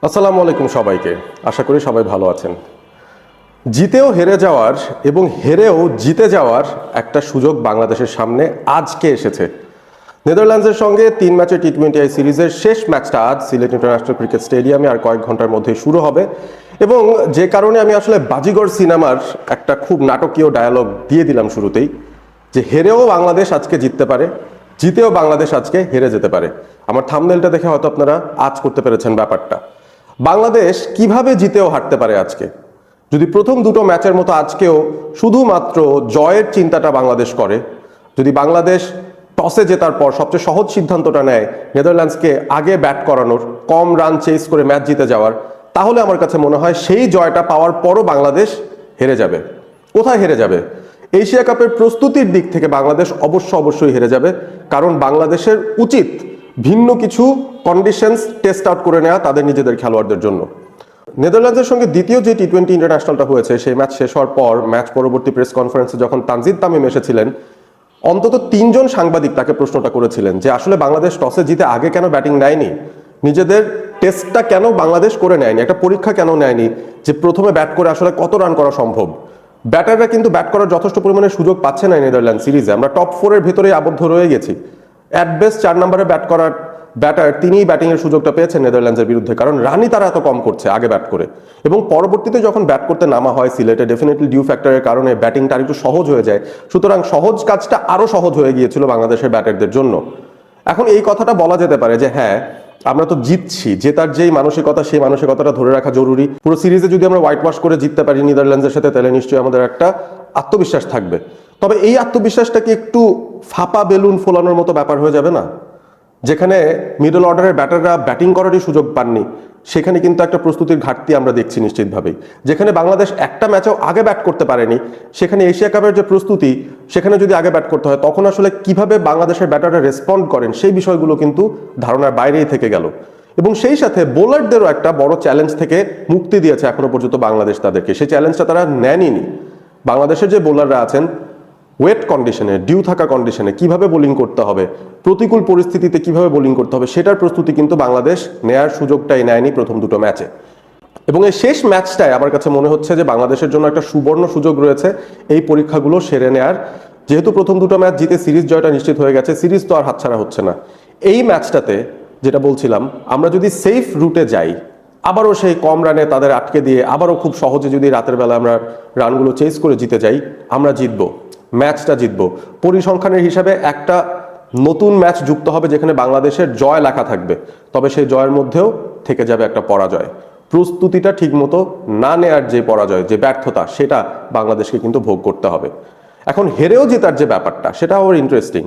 আসসালামু আলাইকুম সবাইকে। আশা করি সবাই ভালো আছেন। জিতেও হেরে যাওয়ার এবং হেরেও জিতে যাওয়ার একটা সুযোগ বাংলাদেশের সামনে আজকে এসেছে। নেদারল্যান্ডসের সঙ্গে 3 ম্যাচের টি-20 সিরিজের শেষ ম্যাচটা আজ সিলেট ইন্টারন্যাশনাল ক্রিকেট স্টেডিয়ামে আর কয়েক ঘন্টার মধ্যে শুরু হবে এবং যে কারণে আমি আসলে বাজিগর সিনেমার একটা খুব নাটকীয় ডায়ালগ দিয়ে দিলাম শুরুতেই, যে হেরেও বাংলাদেশ আজকে জিততে পারে, জিতেও বাংলাদেশ আজকে হেরে যেতে পারে। আমার থাম্বনেলটা দেখে হয়তো আপনারা আজ করতে পেরেছেন ব্যাপারটা। বাংলাদেশ কিভাবে জিতেও হারতে পারে আজকে, যদি প্রথম দুটো ম্যাচের মতো আজকেও শুধুমাত্র জয়ের চিন্তাটা বাংলাদেশ করে, যদি বাংলাদেশ টসে জেতার পর সবচেয়ে সহজ সিদ্ধান্তটা নেয় নেদারল্যান্ডসকে আগে ব্যাট করানোর, কম রান চেস করে ম্যাচ জিতে যাওয়ার, তাহলে আমার কাছে মনে হয় সেই জয়টা পাওয়ার পরও বাংলাদেশ হেরে যাবে। কোথায় হেরে যাবে? এশিয়া কাপের প্রস্তুতির দিক থেকে বাংলাদেশ অবশ্যই হেরে যাবে, কারণ বাংলাদেশের উচিত ভিন্ন কিছু কন্ডিশনস টেস্ট আউট করে নেওয়া তাদের নিজেদের খেলোয়াড়দের জন্য। নেদারল্যান্ডসের সঙ্গে দ্বিতীয় যে টি-20 ইন্টারন্যাশনালটা হয়েছে, সেই ম্যাচ শেষ হওয়ার পর ম্যাচ পরবর্তী প্রেস কনফারেন্সে যখন তানজিদ তামিম এসেছিলেন, অন্তত 3 জন সাংবাদিক তাকে প্রশ্নটা করেছিলেন যে আসলে বাংলাদেশ টসে জিতে আগে কেন ব্যাটিং নেয়নি, নিজেদের টেস্টটা কেন বাংলাদেশ করে নেয়নি, একটা পরীক্ষা কেন নেয়নি যে প্রথমে ব্যাট করে আসলে কত রান করা সম্ভব। ব্যাটাররা কিন্তু ব্যাট করার যথেষ্ট পরিমাণে সুযোগ পাচ্ছে না নেদারল্যান্ড সিরিজে। আমরা টপ 4-এর ভেতরেই আবদ্ধ রয়ে গেছি। অ্যাট বেস্ট 4 নম্বরে ব্যাট করার ব্যাটার তিনিই ব্যাটিংয়ের সুযোগটা পেয়েছেন নেদারল্যান্ডসের বিরুদ্ধে, কারণ রানই তারা এত কম করছে আগে ব্যাট করে। এবং পরবর্তীতে যখন ব্যাট করতে নামা হয় সিলেটে, ডেফিনেটলি ডিউ ফ্যাক্টরের কারণে ব্যাটিংটা আর একটু সহজ হয়ে যায়, সুতরাং সহজ কাজটা আরও সহজ হয়ে গিয়েছিল বাংলাদেশের ব্যাটারদের জন্য। এখন এই কথাটা বলা যেতে পারে যে হ্যাঁ, আমরা তো জিতছি, জেতার যেই মানসিকতা, সেই মানসিকতাটা ধরে রাখা জরুরি। পুরো সিরিজে যদি আমরা হোয়াইট ওয়াশ করে জিততে পারি নেদারল্যান্ডসের সাথে, তাহলে নিশ্চয়ই আমাদের একটা আত্মবিশ্বাস থাকবে। তবে এই আত্মবিশ্বাসটা কি একটু ফাঁপা বেলুন ফোলানোর মতো ব্যাপার হয়ে যাবে না? যেখানে মিডল অর্ডারের ব্যাটাররা ব্যাটিং করারই সুযোগ পাননি, সেখানে কিন্তু একটা প্রস্তুতির ঘাটতি আমরা দেখছি নিশ্চিতভাবেই। যেখানে বাংলাদেশ একটা ম্যাচেও আগে ব্যাট করতে পারেনি, সেখানে এশিয়া কাপের যে প্রস্তুতি, সেখানে যদি আগে ব্যাট করতে হয় তখন আসলে কিভাবে বাংলাদেশের ব্যাটাররা রেসপন্ড করেন, সেই বিষয়গুলো কিন্তু ধারণার বাইরেই থেকে গেল। এবং সেই সাথে বোলারদেরও একটা বড় চ্যালেঞ্জ থেকে মুক্তি দিয়েছে এখনো পর্যন্ত বাংলাদেশ তাদেরকে, সেই চ্যালেঞ্জটা তারা নেয়নি। বাংলাদেশের যে বোলাররা আছেন, ওয়েট কন্ডিশনে, ডিউ থাকা কন্ডিশনে কিভাবে বোলিং করতে হবে, প্রতিকূল পরিস্থিতিতে কিভাবে বোলিং করতে হবে, সেটার প্রস্তুতি কিন্তু বাংলাদেশ নেয়ার সুযোগটাই নেয়নি প্রথম দুটো ম্যাচে। এবং এই শেষ ম্যাচটায় আমার কাছে মনে হচ্ছে যে বাংলাদেশের জন্য একটা সুবর্ণ সুযোগ রয়েছে এই পরীক্ষাগুলো সেরে নেয়ার। যেহেতু প্রথম দুটো ম্যাচ জিতে সিরিজ জয়টা নিশ্চিত হয়ে গেছে, সিরিজ তো আর হাতছাড়া হচ্ছে না। এই ম্যাচটাতে যেটা বলছিলাম, আমরা যদি সেফ রুটে যাই, আবারও সেই কম রানে তাদের আটকে দিয়ে আবারও খুব সহজে যদি রাতের বেলা আমরা রানগুলো চেস করে জিতে যাই, আমরা জিতবো, ম্যাচটা জিতবো। পরিসংখ্যানের হিসাবে একটা নতুন ম্যাচ যুক্ত হবে যেখানে বাংলাদেশের জয় লেখা থাকবে, তবে সেই জয়ের মধ্যেও থেকে যাবে একটা পরাজয়। প্রস্তুতিটা ঠিকমতো না নেয়ার যে পরাজয়, যে ব্যর্থতা, সেটা বাংলাদেশকে কিন্তু ভোগ করতে হবে। এখন হেরেও জেতার যে ব্যাপারটা, সেটা আবার ইন্টারেস্টিং।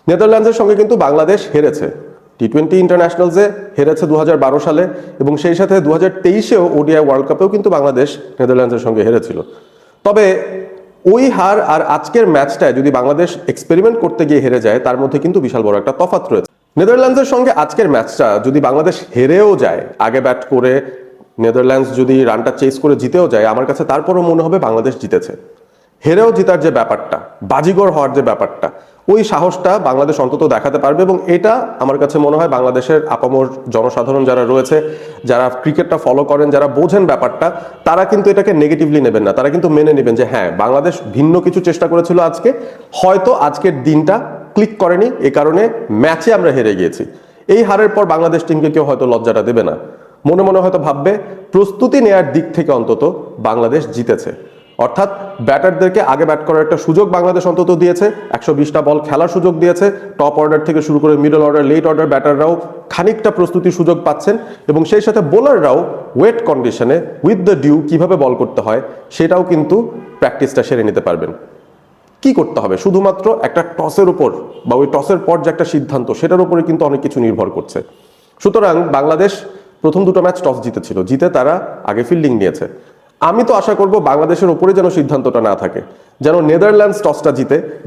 নেদারল্যান্ডসের সঙ্গে কিন্তু বাংলাদেশ হেরেছে, টি-20 ইন্টারন্যাশনালসে হেরেছে 2012 সালে, এবং সেই সাথে 2023-এও ওডিআই ওয়ার্ল্ড কাপেও কিন্তু বাংলাদেশ নেদারল্যান্ডসের সঙ্গে হেরেছিল। তবে ওই হার আর আজকের ম্যাচটায় যদি বাংলাদেশ এক্সপেরিমেন্ট করতে গিয়ে হেরে যায়, তার মধ্যে কিন্তু বিশাল বড় একটা তফাৎ রয়েছে। নেদারল্যান্ডসের সঙ্গে আজকের ম্যাচটা যদি বাংলাদেশ হেরেও যায়, আগে ব্যাট করে নেদারল্যান্ডস যদি রানটা চেস করে জিতেও যায়, আমার কাছে তারপরও মনে হবে বাংলাদেশ জিতেছে। হেরেও জেতার যে ব্যাপারটা, বাজিগর হওয়ার যে ব্যাপারটা, ওই সাহসটা বাংলাদেশ অন্তত দেখাতে পারবে। এবং এটা আমার কাছে মনে হয় বাংলাদেশের আপামর জনসাধারণ যারা রয়েছে, যারা ক্রিকেটটা ফলো করেন, যারা বোঝেন ব্যাপারটা, তারা কিন্তু এটাকে নেগেটিভলি নেবেন না। তারা কিন্তু মেনে নেবেন যে হ্যাঁ, বাংলাদেশ ভিন্ন কিছু চেষ্টা করেছিল আজকে, হয়তো আজকের দিনটা ক্লিক করেনি, এ কারণে ম্যাচে আমরা হেরে গিয়েছি। এই হারের পর বাংলাদেশ টিমকে কেউ হয়তো লজ্জাটা দেবে না, মনে মনে হয়তো ভাববে প্রস্তুতি নেয়ার দিক থেকে অন্তত বাংলাদেশ জিতেছে। অর্থাৎ ব্যাটারদেরকে আগে ব্যাট করার একটা সুযোগ বাংলাদেশ অন্তত দিয়েছে, 120টা বল খেলার সুযোগ দিয়েছে। টপ অর্ডার থেকে শুরু করে মিডল অর্ডার, লেট অর্ডার ব্যাটাররাও খানিকটা প্রস্তুতির সুযোগ পাচ্ছেন, এবং সেই সাথে বোলাররাও ওয়েট কন্ডিশনে উইথ দ্য ডিউ কিভাবে বল করতে হয় সেটাও কিন্তু প্র্যাকটিসটা সেরে নিতে পারবেন। কি করতে হবে? শুধুমাত্র একটা টসের উপর বা ওই টসের পর যে একটা সিদ্ধান্ত, সেটার উপরে কিন্তু অনেক কিছু নির্ভর করছে। সুতরাং বাংলাদেশ প্রথম দুটো ম্যাচ টস জিতেছিল, জিতে তারা আগে ফিল্ডিং নিয়েছে। আমি তো আশা করব বাংলাদেশের উপরে যেন সিদ্ধান্তটা না থাকে, যেন নেদারল্যান্ডস টসটা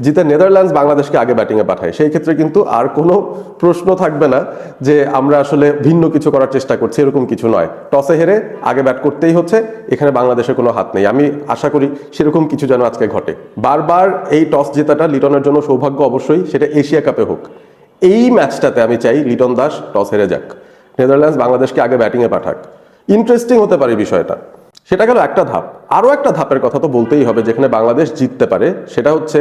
জিতে নেদারল্যান্ডস বাংলাদেশকে আগে ব্যাটিংয়ে পাঠায়। সেই ক্ষেত্রে কিন্তু আর কোনো প্রশ্ন থাকবে না যে আমরা আসলে ভিন্ন কিছু করার চেষ্টা করছি, এরকম কিছু নয়। টসে হেরে আগে ব্যাট করতেই হচ্ছে, এখানে বাংলাদেশের কোনো হাত নেই। আমি আশা করি সেরকম কিছু যেন আজকে ঘটে। বারবার এই টস জেতাটা লিটনের জন্য সৌভাগ্য, অবশ্যই সেটা এশিয়া কাপে হোক। এই ম্যাচটাতে আমি চাই লিটন দাস টস হেরে যাক, নেদারল্যান্ডস বাংলাদেশকে আগে ব্যাটিংয়ে পাঠাক। ইন্টারেস্টিং হতে পারে বিষয়টা। সেটা গেল একটা ধাপ। আরও একটা ধাপের কথা তো বলতেই হবে যেখানে বাংলাদেশ জিততে পারে, সেটা হচ্ছে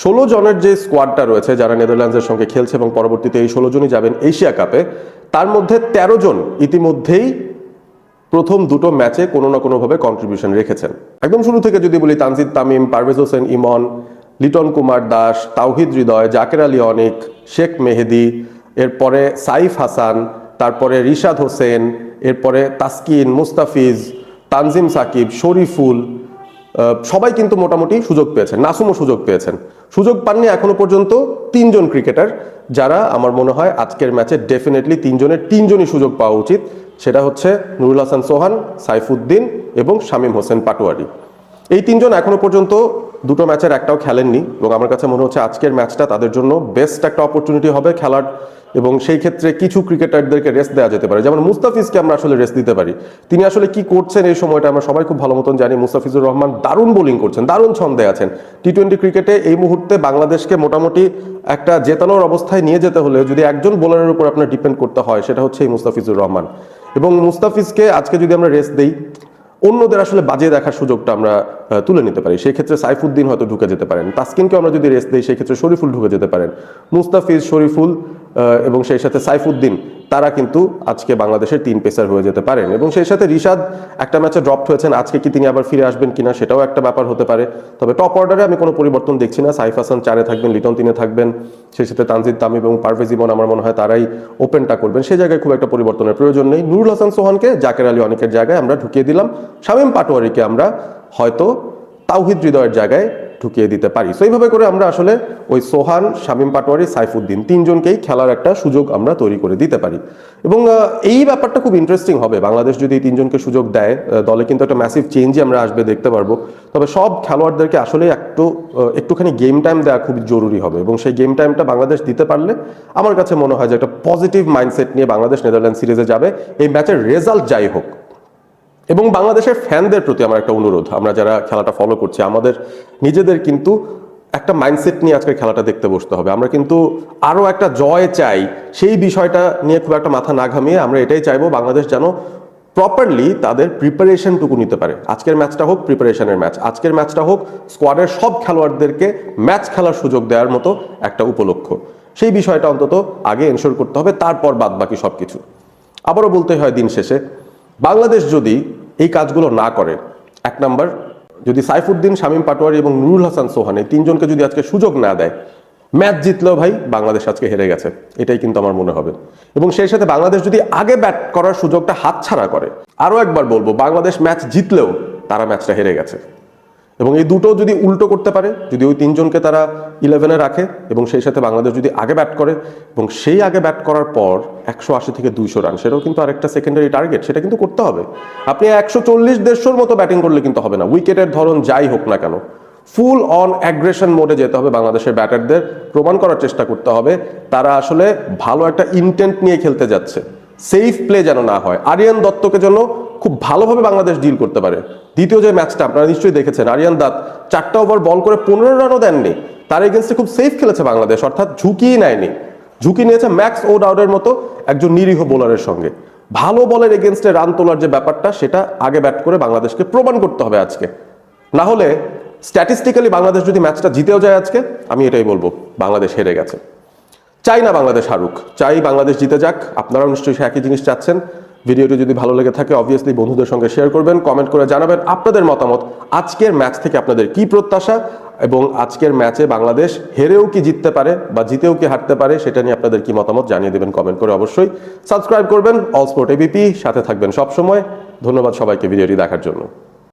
16 জনের যে স্কোয়াডটা রয়েছে যারা নেদারল্যান্ডসের সঙ্গে খেলছে এবং পরবর্তীতে এই 16 জনই যাবেন এশিয়া কাপে, তার মধ্যে 13 জন ইতিমধ্যেই প্রথম দুটো ম্যাচে কোনো না কোনোভাবে কন্ট্রিবিউশন রেখেছেন। একদম শুরু থেকে যদি বলি, তানজিদ তামিম, পারভেজ হোসেন ইমন, লিটন কুমার দাস, তাওহিদ হৃদয়, জাকের আলী অনিক, শেখ মেহেদি, এরপরে সাইফ হাসান, তারপরে রিশাদ হোসেন, এরপরে তাসকিন, মুস্তাফিজ, তানজিম সাকিব, শরীফুল, সবাই কিন্তু মোটামুটি সুযোগ পেয়েছেন। নাসুমও সুযোগ পেয়েছেন। সুযোগ পাননি এখনো পর্যন্ত 3 জন ক্রিকেটার, যারা আমার মনে হয় আজকের ম্যাচে ডেফিনেটলি 3 জনের 3 জনই সুযোগ পাওয়া উচিত। সেটা হচ্ছে নুরুল হাসান সোহান, সাইফুদ্দিন এবং শামীম হোসেন পাটোয়ারি। এই 3 জন এখনো পর্যন্ত দুটো ম্যাচের একটাও খেলেননি এবং আমার কাছে মনে হচ্ছে আজকের ম্যাচটা তাদের জন্য বেস্ট একটা অপরচুনিটি হবে খেলার, এবং সেই ক্ষেত্রে কিছু ক্রিকেটারদেরকে রেস্ট দেওয়া যেতে পারে। যেমন মুস্তাফিজকে আমরা আসলে রেস্ট দিতে পারি। তিনি আসলে কি করছেন এই সময়টা আমরা সবাই খুব ভালো মতন জানি। মুস্তাফিজুর রহমান দারুণ বোলিং করছেন, দারুণ ছন্দে আছেন। টি-20 ক্রিকেটে এই মুহূর্তে বাংলাদেশকে মোটামুটি একটা জেতানোর অবস্থায় নিয়ে যেতে হলে যদি একজন বোলারের উপর আপনার ডিপেন্ড করতে হয়, সেটা হচ্ছে এই মুস্তাফিজুর রহমান। এবং মুস্তাফিজকে আজকে যদি আমরা রেস্ট দেই, অন্যদের আসলে বাজে দেখার সুযোগটা আমরা তুলে নিতে পারি। সেই ক্ষেত্রে সাইফুদ্দিন হয়তো ঢুকে যেতে পারেন, তাসকিনকে আমরা যদি রেস্ট দিই সেই ক্ষেত্রে শরীফুল ঢুকে যেতে পারেন। মুস্তাফিজ, শরীফুল এবং সেই সাথে সাইফুদ্দিন, তারা কিন্তু আজকে বাংলাদেশের 3 পেসার হয়ে যেতে পারেন। এবং সেই সাথে রিশাদ একটা ম্যাচে ড্রপ হয়েছেন, আজকে কি তিনি আবার ফিরে আসবেন কিনা সেটাও একটা ব্যাপার হতে পারে। তবে টপ অর্ডারে আমি কোনো পরিবর্তন দেখছি না। সাইফ হাসান 4-এ থাকবেন, লিটন 3-এ থাকবেন, সেই সাথে তানজিদ তামিম এবং পারভেজ ইমন আমার মনে হয় তারাই ওপেনটা করবেন। সেই জায়গায় খুব একটা পরিবর্তনের প্রয়োজন নেই। নুরুল হাসান সোহানকে জাকের আলী অনিকের জায়গায় আমরা ঢুকিয়ে দিলাম, শামীম পাটোয়ারিকে আমরা হয়তো তাওহিদ হৃদয়ের জায়গায় ঢুকিয়ে দিতে পারি। সো এইভাবে করে আমরা আসলে ওই সোহান, শামীম পাটোয়ারি, সাইফুদ্দিন 3 জনকেই খেলার একটা সুযোগ আমরা তৈরি করে দিতে পারি। এবং এই ব্যাপারটা খুব ইন্টারেস্টিং হবে। বাংলাদেশ যদি এই 3 জনকে সুযোগ দেয়, দলে কিন্তু একটা ম্যাসিভ চেঞ্জই আমরা আসবে দেখতে পারবো। তবে সব খেলোয়াড়দেরকে আসলে একটুখানি গেম টাইম দেওয়া খুব জরুরি হবে এবং সেই গেম টাইমটা বাংলাদেশ দিতে পারলে আমার কাছে মনে হয় যে একটা পজিটিভ মাইন্ডসেট নিয়ে বাংলাদেশ নেদারল্যান্ড সিরিজে যাবে, এই ম্যাচের রেজাল্ট যাই হোক। এবং বাংলাদেশের ফ্যানদের প্রতি আমার একটা অনুরোধ, আমরা যারা খেলাটা ফলো করছি, আমাদের নিজেদের কিন্তু একটা মাইন্ডসেট নিয়ে আজকের খেলাটা দেখতে বসতে হবে। আমরা কিন্তু আরও একটা জয় চাই, সেই বিষয়টা নিয়ে খুব একটা মাথা না ঘামিয়ে আমরা এটাই চাইবো বাংলাদেশ যেন প্রপারলি তাদের প্রিপারেশনটুকু নিতে পারে। আজকের ম্যাচটা হোক প্রিপারেশনের ম্যাচ, আজকের ম্যাচটা হোক স্কোয়াডের সব খেলোয়াড়দেরকে ম্যাচ খেলার সুযোগ দেওয়ার মতো একটা উপলক্ষ। সেই বিষয়টা অন্তত আগে এনশোর করতে হবে, তারপর বাদ বাকি সব কিছু। আবারও বলতে হয়, দিন শেষে বাংলাদেশ যদি এই কাজগুলো না করে, 1 নাম্বার, যদি সাইফুদ্দিন, শামীম পাটোয়ারি এবং নুরুল হাসান সোহান এই 3 জনকে যদি আজকে সুযোগ না দেয়, ম্যাচ জিতলেও ভাই বাংলাদেশ আজকে হেরে গেছে, এটাই কিন্তু আমার মনে হবে। এবং সেই সাথে বাংলাদেশ যদি আগে ব্যাট করার সুযোগটা হাতছাড়া করে, আরও একবার বলবো, বাংলাদেশ ম্যাচ জিতলেও তারা ম্যাচটা হেরে গেছে। এবং এই দুটো যদি উল্টো করতে পারে, যদি ওই 3 জনকে তারা 11-এ রাখে এবং সেই সাথে বাংলাদেশ যদি আগে ব্যাট করে এবং সেই আগে ব্যাট করার পর 180 থেকে 200 রান, সেটাও কিন্তু আরেকটা সেকেন্ডারি টার্গেট, সেটা কিন্তু করতে হবে। আপনি 140-150-র মতো ব্যাটিং করলে কিন্তু হবে না, উইকেটের ধরন যাই হোক না কেন। ফুল অন অ্যাগ্রেশন মোডে যেতে হবে বাংলাদেশের ব্যাটারদের, প্রমাণ করার চেষ্টা করতে হবে তারা আসলে ভালো একটা ইন্টেন্ট নিয়ে খেলতে যাচ্ছে। সেফ প্লে যেন না হয়, আরিয়ান দত্তকে যেন খুব ভালোভাবে বাংলাদেশ ডিল করতে পারে। দ্বিতীয় যে ম্যাচটা আপনারা নিশ্চয়ই দেখেছেন, আরিয়ান দাত 4টা ওভার বল করে 15 রানও দেননি, তার এগেনস্টে খুব সেফ খেলেছে বাংলাদেশ, অর্থাৎ ঝুঁকিই নেয়নি। ঝুঁকি নিয়েছে ম্যাক্স ওডাউডের মতো একজন নিরীহ বোলারের সঙ্গে। ভালো বলের এগেনস্টে রান তোলার যে ব্যাপারটা, সেটা আগে ব্যাট করে বাংলাদেশকে প্রমাণ করতে হবে আজকে। না হলে স্ট্যাটিস্টিক্যালি বাংলাদেশ যদি ম্যাচটা জিতেও যায় আজকে, আমি এটাই বলবো বাংলাদেশ হেরে গেছে। চাই না বাংলাদেশ হারুক, চাই বাংলাদেশ জিতে যাক। আপনারাও নিশ্চয়ই একই জিনিস চাচ্ছেন। ভিডিওটি যদি ভালো লেগে থাকে অবভিয়াসলি বন্ধুদের সঙ্গে শেয়ার করবেন, কমেন্ট করে জানাবেন আপনাদের মতামত। আজকের ম্যাচ থেকে আপনাদের কি প্রত্যাশা এবং আজকের ম্যাচে বাংলাদেশ হেরেও কি জিততে পারে বা জিতেও কি হারতে পারে, সেটা নিয়ে আপনাদের কি মতামত জানিয়ে দেবেন কমেন্ট করে। অবশ্যই সাবস্ক্রাইব করবেন অল স্পোর্ট এবিপি, সাথে থাকবেন সবসময়। ধন্যবাদ সবাইকে ভিডিওটি দেখার জন্য।